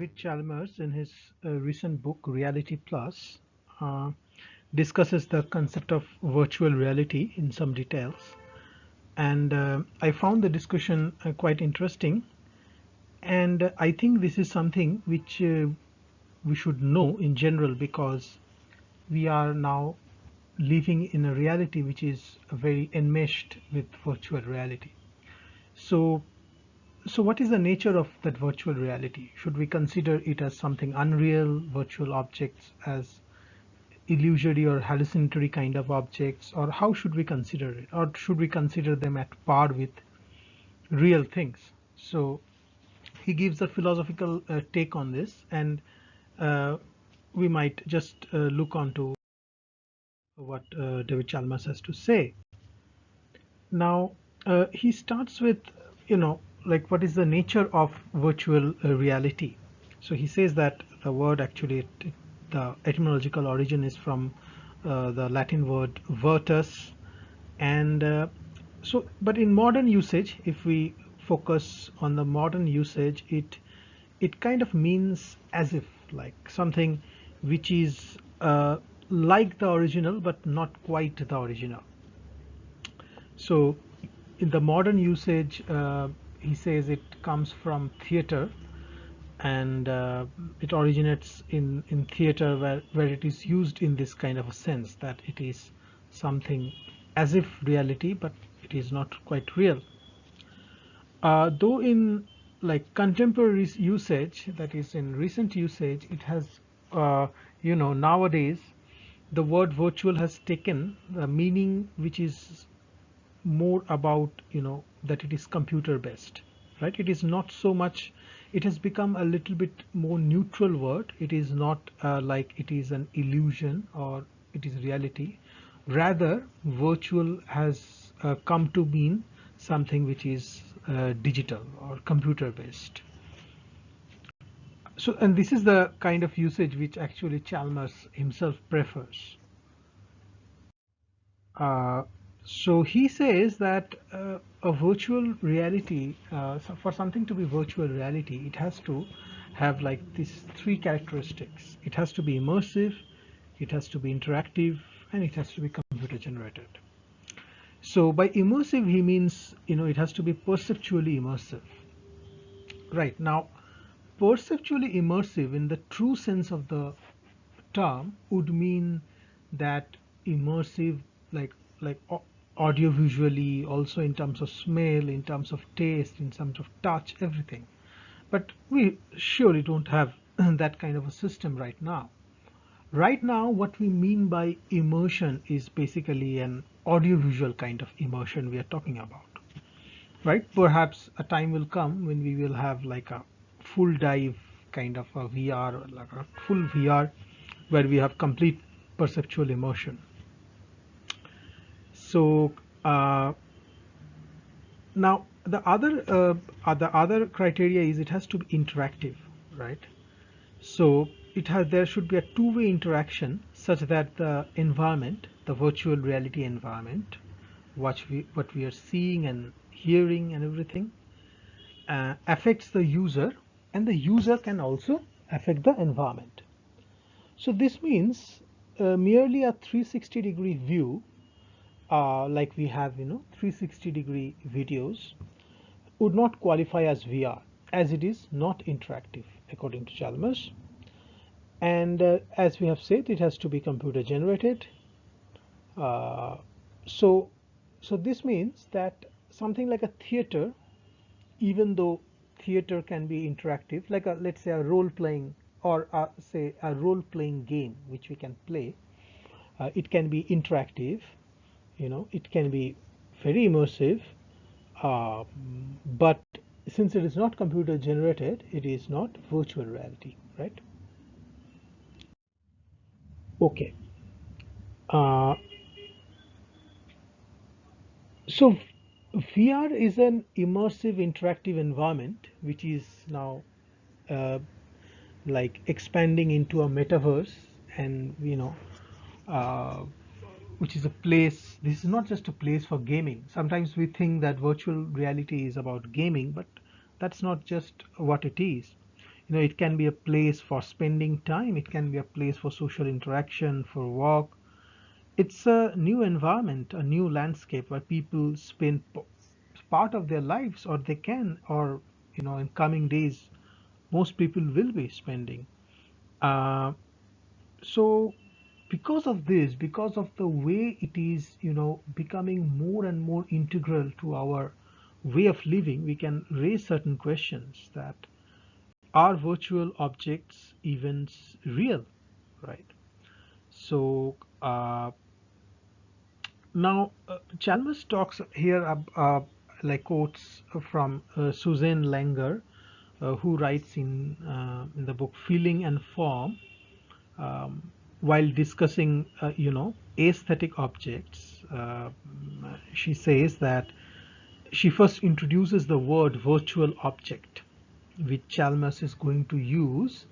David Chalmers, in his recent book Reality Plus, uh, discusses the concept of virtual reality in some details. And I found the discussion quite interesting. And I think this is something which we should know in general, because we are now living in a reality which is very enmeshed with virtual reality. So So what is the nature of that virtual reality? Should we consider it as something unreal, virtual objects as illusory or hallucinatory kind of objects, or how should we consider it? Or should we consider them at par with real things? So he gives a philosophical take on this, and uh, we might just look on to what David Chalmers has to say. Now, he starts with, like what is the nature of virtual reality. So he says that the word actually, the etymological origin is from the Latin word virtus, and but in modern usage, if we focus on the modern usage, it kind of means as if, like something which is like the original but not quite the original. So in the modern usage, he says it comes from theater, and it originates in theater, where it is used in this kind of a sense that it is something as if reality, but it is not quite real. Though in like contemporary usage, that is in recent usage, it has, nowadays the word virtual has taken the meaning which is more about, that it is computer based, right? It is not so much, it has become a little bit more neutral word. It is not like it is an illusion or it is reality. Rather, virtual has come to mean something which is digital or computer based. So, and this is the kind of usage which actually Chalmers himself prefers. Uh, so he says that a virtual reality, so for something to be virtual reality, it has to have like these three characteristics. It has to be immersive, it has to be interactive, and it has to be computer generated. So by immersive, he means, it has to be perceptually immersive. Right now, perceptually immersive in the true sense of the term would mean that immersive, like audio visually, also in terms of smell, in terms of taste, in terms of touch, everything. But we surely don't have that kind of a system right now. Right now, what we mean by immersion is basically an audiovisual kind of immersion we are talking about, right? Perhaps a time will come when we will have like a full dive kind of a VR, or like a full VR, where we have complete perceptual immersion. So now the other criteria is it has to be interactive, right? So there should be a two-way interaction such that the environment, the virtual reality environment, what we are seeing and hearing and everything, affects the user, and the user can also affect the environment. So this means merely a 360-degree view, like we have, 360-degree videos, would not qualify as VR, as it is not interactive, according to Chalmers. And as we have said, it has to be computer generated. Uh, so, so this means that something like a theater, even though theater can be interactive, like let's say a role playing, or say a role playing game which we can play, it can be interactive, it can be very immersive, uh, but since it is not computer generated, it is not virtual reality, right? Okay. uh, so VR is an immersive interactive environment which is now uh, like expanding into a metaverse, and uh, which is a place. This is not just a place for gaming. Sometimes we think that virtual reality is about gaming, but that's not just what it is. It can be a place for spending time, it can be a place for social interaction, for work. It's a new environment, a new landscape where people spend part of their lives, or they can, or in coming days, most people will be spending. Uh, so because of this, because of the way it is, becoming more and more integral to our way of living, we can raise certain questions that are virtual objects events real, right? So now Chalmers talks here like quotes from Suzanne Langer, who writes in the book Feeling and Form, um, while discussing aesthetic objects. She says that she first introduces the word virtual object, which Chalmers is going to use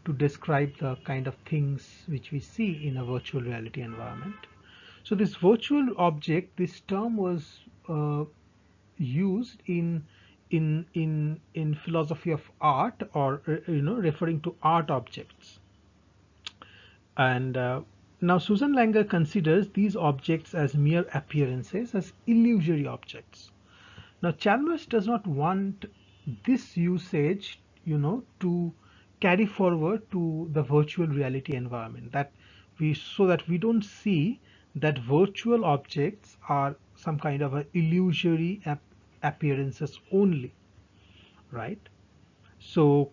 to describe the kind of things which we see in a virtual reality environment. So this virtual object, this term was used in philosophy of art, or referring to art objects. And now Susan Langer considers these objects as mere appearances, as illusory objects. Now Chalmers does not want this usage, to carry forward to the virtual reality environment, so that we don't see that virtual objects are some kind of a illusory appearances only, right? So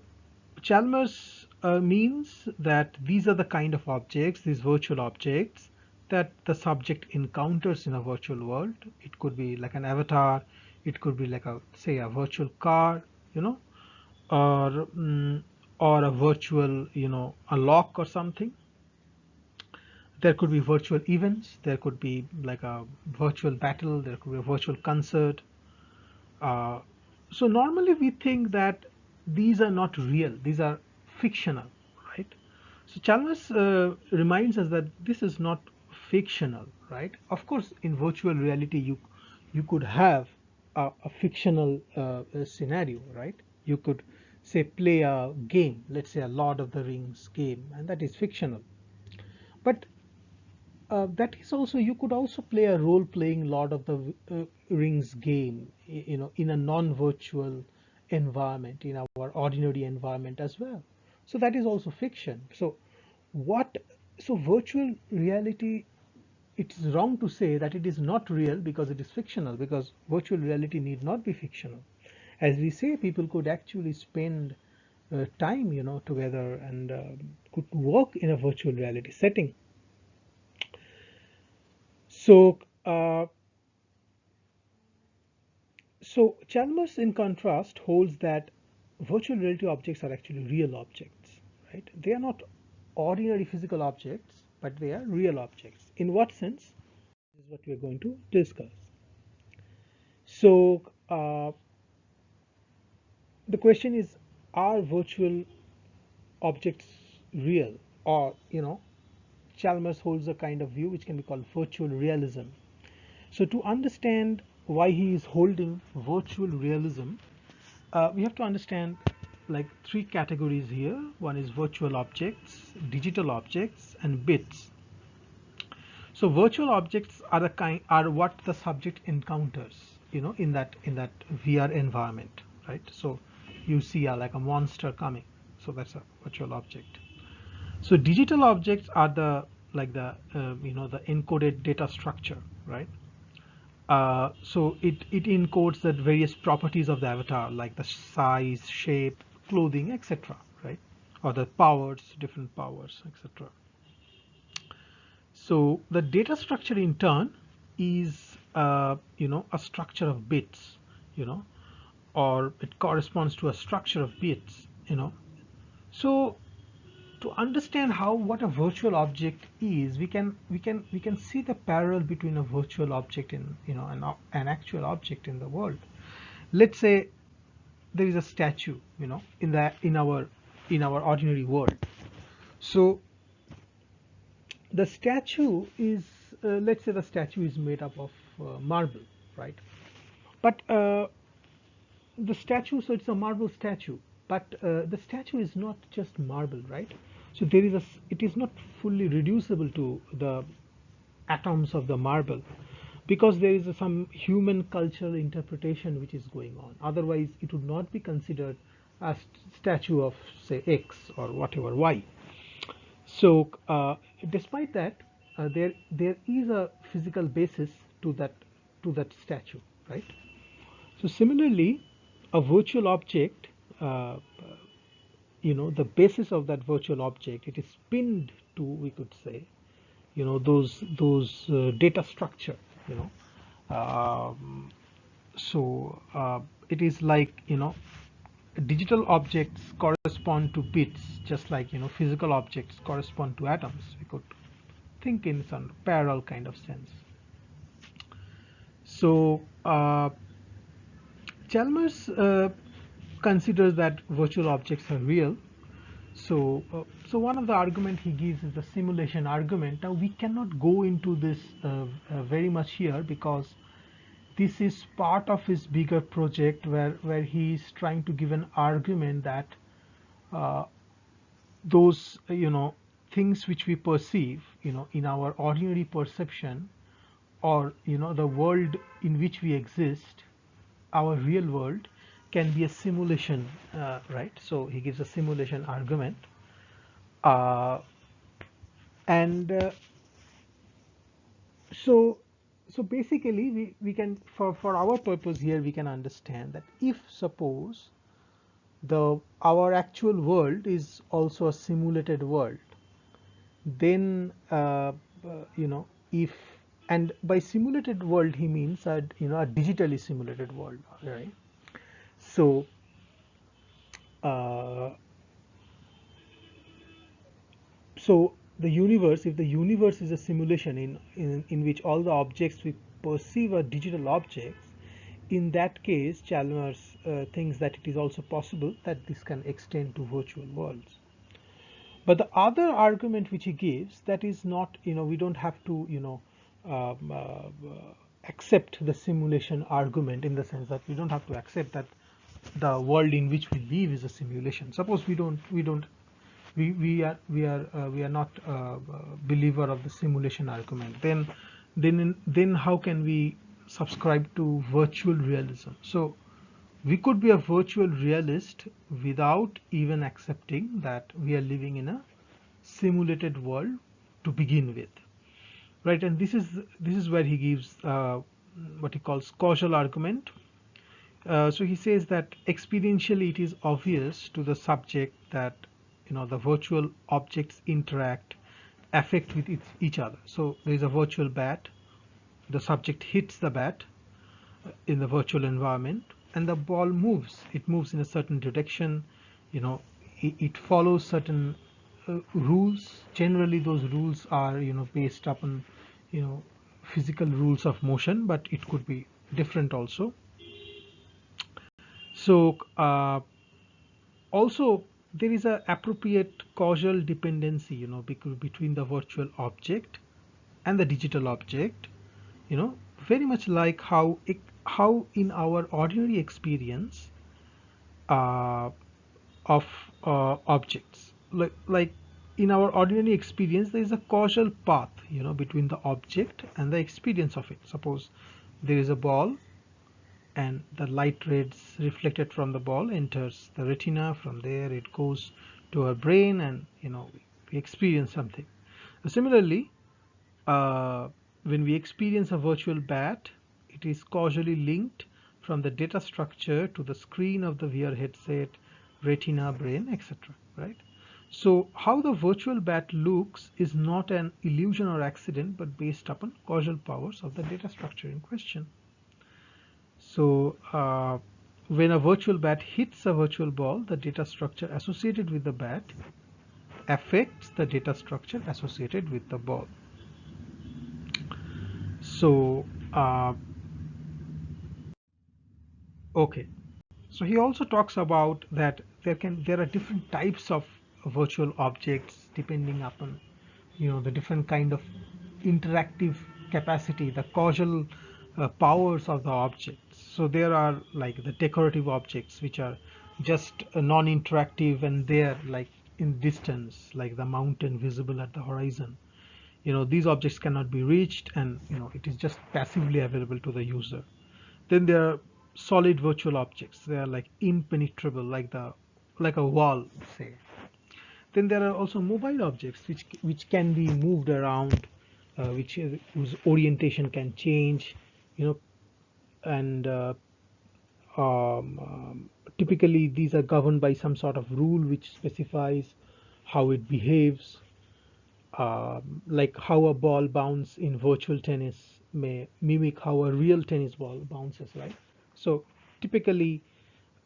Chalmers means that these are the kind of objects, these virtual objects, that the subject encounters in a virtual world. It could be like an avatar, it could be like say a virtual car, you know, or or a virtual, a lock or something. There could be virtual events, there could be like a virtual battle, there could be a virtual concert. Uh, so normally we think that these are not real, these are fictional, right? So Chalmers reminds us that this is not fictional, right? Of course, in virtual reality, you could have a fictional scenario, right? You could say play a game, let's say a Lord of the Rings game, and that is fictional. But that is also, you could also play a role playing Lord of the Rings game, in a non-virtual environment, in our ordinary environment as well. So that is also fiction. What so virtual reality, it's wrong to say that it is not real because it is fictional, because virtual reality need not be fictional. As we say, people could actually spend time, together, and could work in a virtual reality setting. So, so Chalmers, in contrast, holds that virtual reality objects are actually real objects, right? They are not ordinary physical objects, but they are real objects. In what sense? This is what we are going to discuss. So, the question is, are virtual objects real? Or, Chalmers holds a kind of view which can be called virtual realism. So to understand why he is holding virtual realism, we have to understand like three categories here. One is virtual objects, digital objects, and bits. So virtual objects are what the subject encounters, in that VR environment, right? So you see like a monster coming, so that's a virtual object. So digital objects are the like the encoded data structure, right? So it encodes the various properties of the avatar, like the size, shape, clothing, etc., right? Or the powers, different powers, etc. So the data structure in turn is a structure of bits, you know, or it corresponds to a structure of bits. So to understand what a virtual object is, we can see the parallel between a virtual object in an actual object in the world. Let's say there is a statue, in our ordinary world. So the statue is, let's say the statue is made up of marble, right? But the statue, so it's a marble statue, but the statue is not just marble, right? So there is it is not fully reducible to the atoms of the marble, because there is some human cultural interpretation which is going on. Otherwise, it would not be considered a statue of, say, X or whatever Y. So, despite that, there is a physical basis to that statue, right? So, similarly, a virtual object, uh, the basis of that virtual object, it is pinned to, we could say, those data structure, you know. So it is like, digital objects correspond to bits, just like, physical objects correspond to atoms. We could think in some parallel kind of sense. So Chalmers considers that virtual objects are real. So one of the argument he gives is the simulation argument. Now we cannot go into this very much here, because this is part of his bigger project where he is trying to give an argument that uh, those things which we perceive in our ordinary perception, or the world in which we exist, our real world, can be a simulation, right? So he gives a simulation argument, uh, and so so basically we can, for our purpose here, we can understand that if suppose our actual world is also a simulated world, then if, and by simulated world he means a digitally simulated world, right? So uh, so the universe, if the universe is a simulation in which all the objects we perceive are digital objects, in that case Chalmers thinks that it is also possible that this can extend to virtual worlds. But the other argument which he gives, that is not, we don't have to um, uh, accept the simulation argument, in the sense that we don't have to accept that the world in which we live is a simulation. Suppose we are not a believer of the simulation argument, then how can we subscribe to virtual realism? So we could be a virtual realist without even accepting that we are living in a simulated world to begin with, right? And this is where he gives what he calls causal argument. So he says that experientially it is obvious to the subject that the virtual objects interact, affect with each other. So there is a virtual bat, the subject hits the bat in the virtual environment, and the ball moves. It moves in a certain direction. It follows certain rules. Generally those rules are based upon physical rules of motion, but it could be different also. So also there is a appropriate causal dependency between the virtual object and the digital object, very much like how in our ordinary experience uh, of objects, like in our ordinary experience there is a causal path between the object and the experience of it. Suppose there is a ball, and the light rays reflected from the ball enters the retina. From there it goes to our brain, and we experience something. Similarly, when we experience a virtual bat, it is causally linked from the data structure to the screen of the VR headset, retina, brain, etc. Right? So how the virtual bat looks is not an illusion or accident, but based upon causal powers of the data structure in question. So when a virtual bat hits a virtual ball, the data structure associated with the bat affects the data structure associated with the ball. So okay, so he also talks about that there are different types of virtual objects depending upon the different kind of interactive capacity, the causal powers of the objects. So there are like the decorative objects which are just non-interactive and there, like in distance, like the mountain visible at the horizon. These objects cannot be reached, and it is just passively available to the user. Then there are solid virtual objects. They are like impenetrable, like a wall, say. Then there are also mobile objects which can be moved around, whose orientation can change, you know, and typically these are governed by some sort of rule which specifies how it behaves, like how a ball bounce in virtual tennis may mimic how a real tennis ball bounces, right? So typically,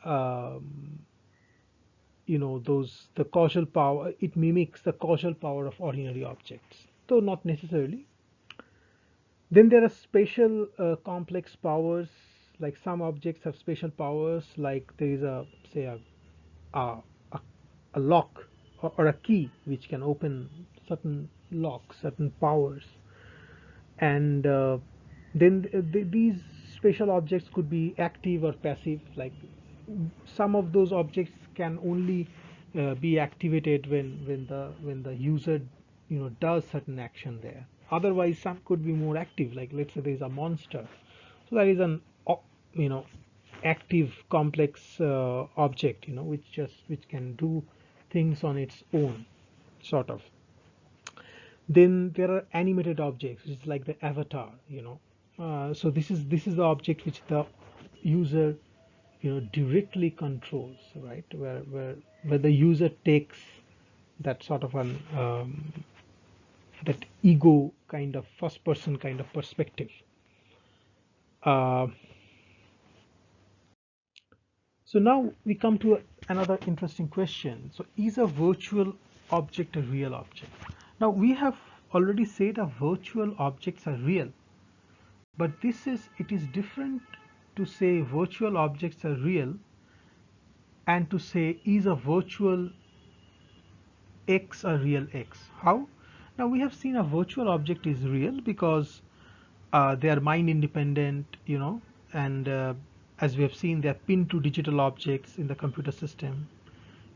um, those the causal power, it mimics the causal power of ordinary objects, though not necessarily. Then there are spatial complex powers, like some objects have spatial powers, like there is a, say, a, a, a lock, or a key which can open certain locks, certain powers. And then these spatial objects could be active or passive, like some of those objects can only be activated when the user does certain action there. Otherwise some could be more active, like let's say there is a monster, so that is an you know active complex object, which can do things on its own, sort of. Then there are animated objects, which is like the avatar. So this is the object which the user directly controls, right? Where the user takes that sort of an that ego kind of first person kind of perspective. uh, so now we come to another interesting question. So is a virtual object a real object? Now we have already said that virtual objects are real, but it is different to say virtual objects are real and to say is a virtual X a real X. How? Now we have seen a virtual object is real because they are mind independent, and as we have seen, they are pinned to digital objects in the computer system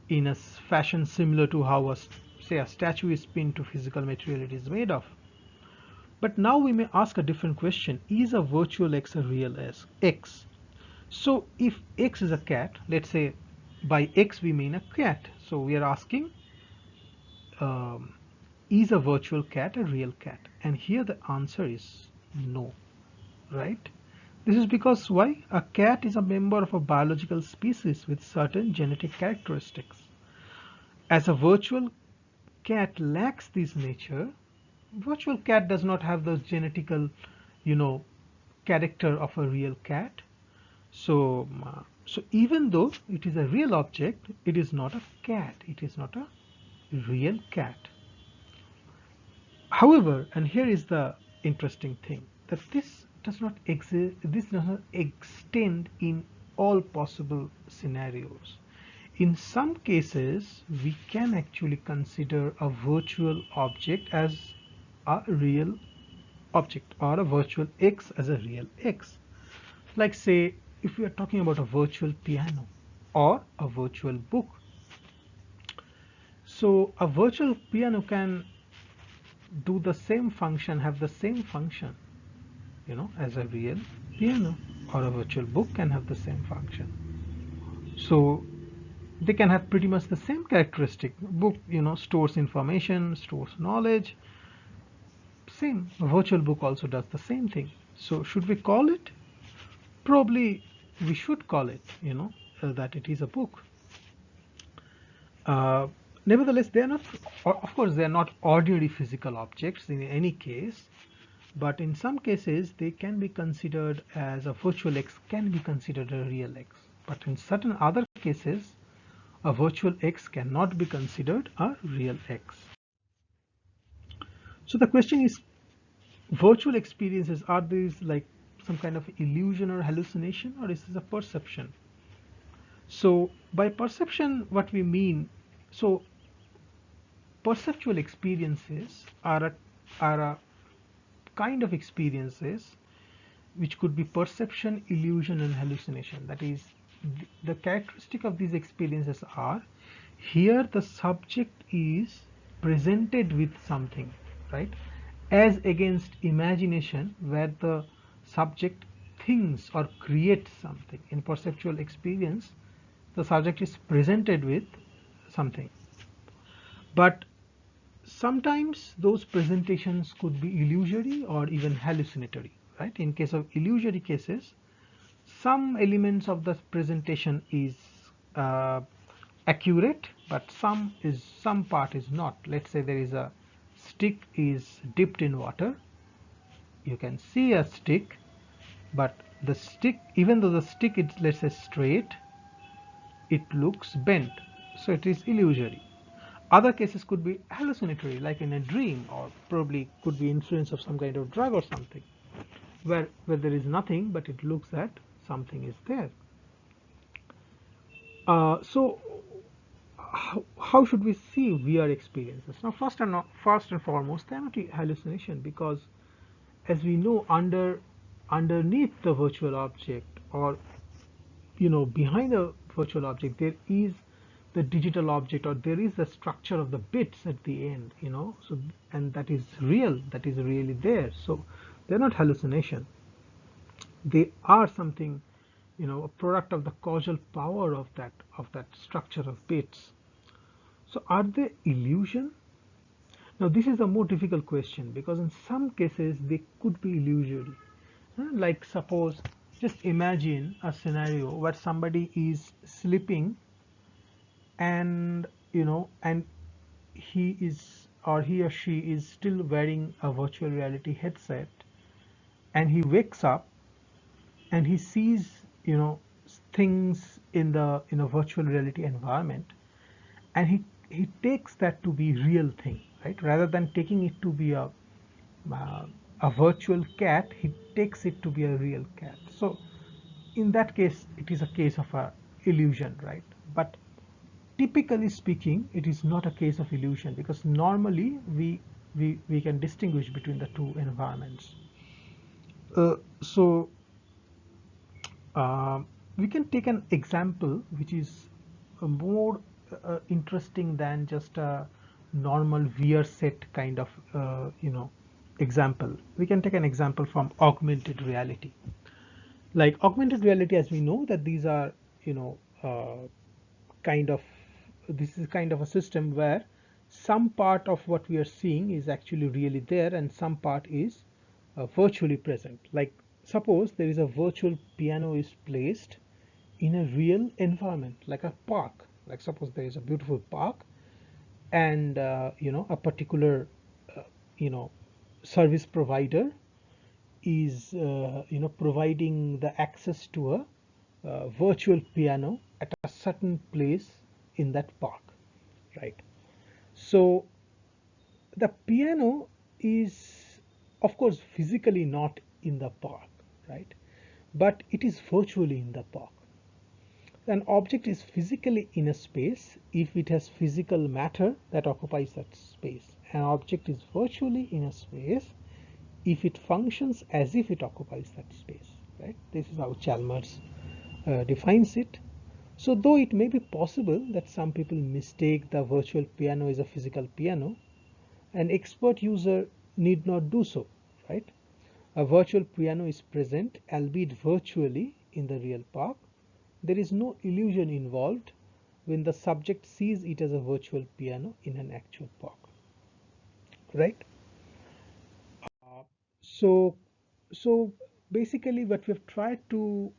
in a fashion similar to how say a statue is pinned to physical material it is made of. But now we may ask a different question: is a virtual X a real X? So if X is a cat, let's say by X we mean a cat. So we are asking, um, is a virtual cat a real cat? And here the answer is no, right? This is because why? A cat is a member of a biological species with certain genetic characteristics. As a virtual cat lacks this nature, virtual cat does not have the genetical, you know, character of a real cat. So even though it is a real object, it is not a cat. It is not a real cat. However, and here is the interesting thing, that this does not exist. This does not extend in all possible scenarios. In some cases, we can actually consider a virtual object as a real object, or a virtual X as a real X. Like say, if we are talking about a virtual piano or a virtual book. So a virtual piano can do the same function, have the same function, as a real piano, or a virtual book can have the same function. So they can have pretty much the same characteristic. Book, stores information, stores knowledge. Same. A virtual book also does the same thing. So should we call it? Probably we should call it, that it is a book. Uh, Nevertheless, they are not, of course, they are not ordinary physical objects in any case, but in some cases they can be considered as a virtual X can be considered a real X. But in certain other cases, a virtual X cannot be considered a real X. So the question is, virtual experiences, are these like some kind of illusion or hallucination, or is this a perception? So by perception, what we mean, so perceptual experiences are a kind of experiences which could be perception, illusion, and hallucination. That is, the characteristic of these experiences are, here the subject is presented with something, right, as against imagination where the subject thinks or creates something. In perceptual experience, the subject is presented with something, but sometimes those presentations could be illusory or even hallucinatory, right? In case of illusory cases, some elements of the presentation is uh, accurate, but some part is not. Let's say there is a stick is dipped in water. You can see a stick, but the stick, even though the stick is, let's say, straight, it looks bent, so it is illusory. Other cases could be hallucinatory, like in a dream, or probably could be influence of some kind of drug or something, where there is nothing, but it looks that something is there. So how should we see VR experiences? Now, first and foremost, they are not hallucination, because as we know, underneath the virtual object, or behind the virtual object, there is the digital object, or there is the structure of the bits at the end, so, and that is real, that is really there. So they're not hallucination, they are something, a product of the causal power of that structure of bits. So are they illusion? Now this is a more difficult question, because in some cases they could be illusory. Like, suppose, just imagine a scenario where somebody is sleeping, and and he is, or he or she is still wearing a virtual reality headset, and he wakes up and he sees, things in a virtual reality environment, and he takes that to be real thing, right? Rather than taking it to be uh, a virtual cat, he takes it to be a real cat. So in that case, it is a case of a illusion, right? But typically speaking, it is not a case of illusion, because normally we can distinguish between the two environments. So we can take an example which is more interesting than just a normal VR set kind of example. We can take an example from augmented reality. Like augmented reality, as we know, that these are, kind of, this is kind of a system where some part of what we are seeing is actually really there, and some part is virtually present. Like, suppose there is a virtual piano is placed in a real environment, like a park. Like, suppose there is a beautiful park, and a particular uh, you know service provider is providing the access to a virtual piano at a certain place in that park, right? So the piano is, of course, physically not in the park, right? But it is virtually in the park. An object is physically in a space if it has physical matter that occupies that space. An object is virtually in a space if it functions as if it occupies that space, right? This is how Chalmers defines it. So though it may be possible that some people mistake the virtual piano as a physical piano, an expert user need not do so, right? A virtual piano is present, albeit virtually, in the real park. There is no illusion involved when the subject sees it as a virtual piano in an actual park, right? So, so basically, what we've tried to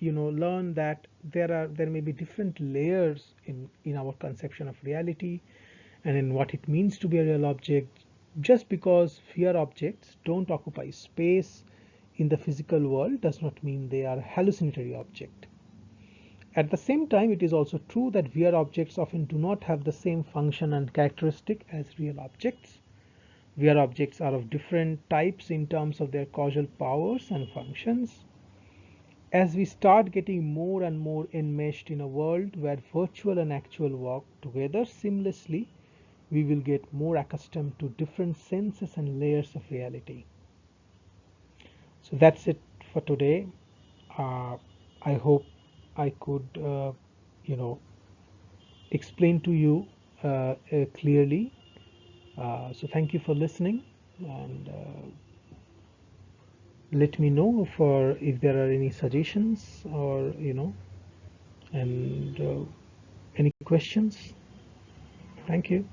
learn, that there may be different layers in our conception of reality, and in what it means to be a real object. Just because VR objects don't occupy space in the physical world does not mean they are hallucinatory object. At the same time, it is also true that VR objects often do not have the same function and characteristic as real objects. VR objects are of different types in terms of their causal powers and functions. As we start getting more and more enmeshed in a world where virtual and actual work together seamlessly, we will get more accustomed to different senses and layers of reality. So that's it for today. I hope I could, explain to you clearly. So thank you for listening, and let me know for if there are any suggestions, or and any questions. Thank you.